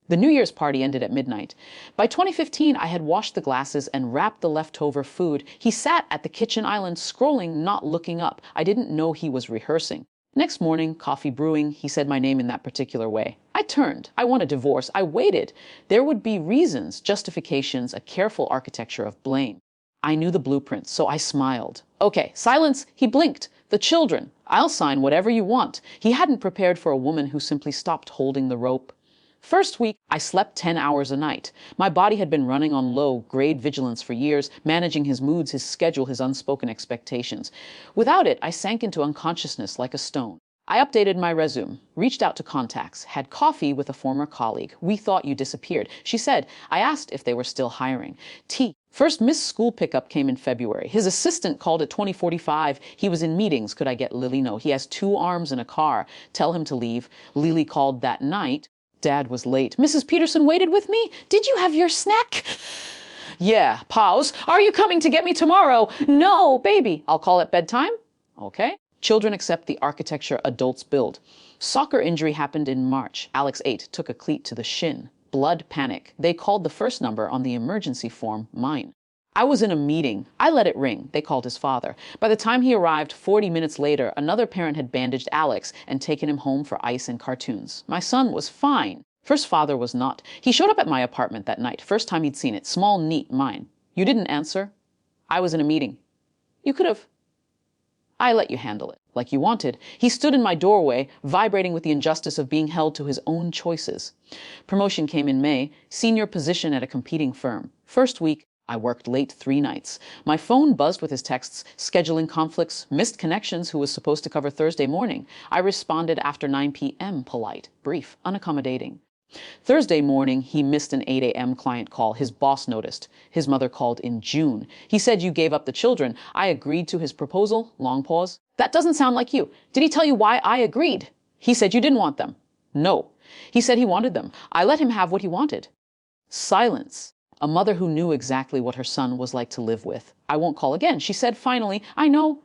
The New Year's party ended at midnight. By 2015, I had washed the glasses and wrapped the leftover food. He sat at the kitchen island scrolling, not looking up. I didn't know he was rehearsing. Next morning, coffee brewing, he said my name in that particular way. I turned. I want a divorce. I waited. There would be reasons, justifications, a careful architecture of blame. I knew the blueprint, so I smiled. Okay, silence. He blinked. The children. I'll sign whatever you want. He hadn't prepared for a woman who simply stopped holding the rope. First week, I slept 10 hours a night. My body had been running on low-grade vigilance for years, managing his moods, his schedule, his unspoken expectations. Without it, I sank into unconsciousness like a stone. I updated my resume, reached out to contacts, had coffee with a former colleague. We thought you disappeared. She said, I asked if they were still hiring. First missed school pickup came in February. His assistant called at 20:45. He was in meetings. Could I get Lily? No. He has 2 arms and a car. Tell him to leave. Lily called that night. Dad was late. Mrs. Peterson waited with me? Did you have your snack? Yeah. Pause. Are you coming to get me tomorrow? No, baby. I'll call at bedtime. Okay. Children accept the architecture adults build. Soccer injury happened in March. Alex 8 took a cleat to the shin. Blood panic. They called the first number on the emergency form mine. I was in a meeting. I let it ring. They called his father. By the time he arrived, 40 minutes later, another parent had bandaged Alex and taken him home for ice and cartoons. My son was fine. First father was not. He showed up at my apartment that night. First time he'd seen it. Small, neat, mine. You didn't answer. I was in a meeting. You could have. I let you handle it, like you wanted. He stood in my doorway, vibrating with the injustice of being held to his own choices. Promotion came in May, senior position at a competing firm. First week, I worked late 3 nights. My phone buzzed with his texts, scheduling conflicts, missed connections who was supposed to cover Thursday morning. I responded after 9 p.m., polite, brief, unaccommodating. Thursday morning, he missed an 8 a.m. client call. His boss noticed. His mother called in June. He said you gave up the children. I agreed to his proposal. Long pause. That doesn't sound like you. Did he tell you why I agreed? He said you didn't want them. No. He said he wanted them. I let him have what he wanted. Silence. A mother who knew exactly what her son was like to live with. I won't call again. She said finally, I know.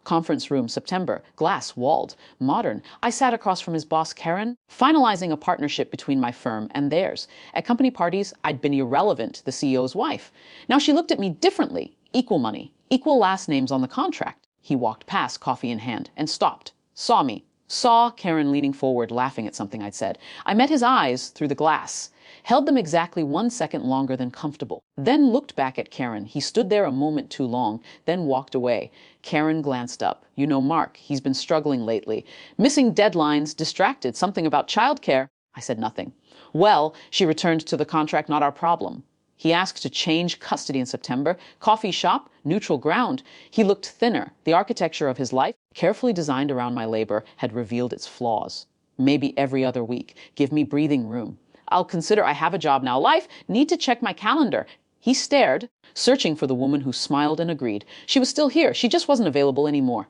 Conference room, September. Glass, walled, modern. I sat across from his boss, Karen, finalizing a partnership between my firm and theirs. At company parties, I'd been irrelevant, the CEO's wife. Now she looked at me differently. Equal money, equal last names on the contract. He walked past, coffee in hand, and stopped. Saw me. Saw Karen leaning forward, laughing at something I'd said. I met his eyes through the glass. Held them exactly 1 second longer than comfortable. Then looked back at Karen. He stood there a moment too long, then walked away. Karen glanced up. You know Mark, he's been struggling lately. Missing deadlines, distracted, something about childcare. I said nothing. Well, she returned to the contract, not our problem. He asked to change custody in September. Coffee shop, neutral ground. He looked thinner. The architecture of his life, carefully designed around my labor, had revealed its flaws. Maybe every other week. Give me breathing room. I'll consider I have a job now. Life, need to check my calendar. He stared, searching for the woman who smiled and agreed. She was still here. She just wasn't available anymore.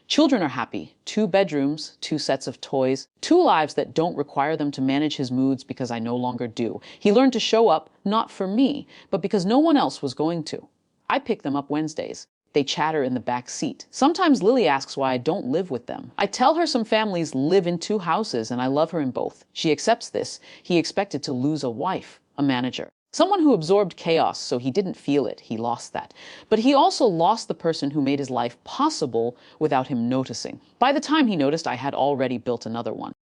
Children are happy. 2 bedrooms, 2 sets of toys, 2 lives that don't require them to manage his moods because I no longer do. He learned to show up, not for me, but because no one else was going to. I pick them up Wednesdays. They chatter in the back seat. Sometimes Lily asks why I don't live with them. I tell her some families live in 2 houses and I love her in both. She accepts this. He expected to lose a wife, a manager. Someone who absorbed chaos so he didn't feel it. He lost that. But he also lost the person who made his life possible without him noticing. By the time he noticed, I had already built another one.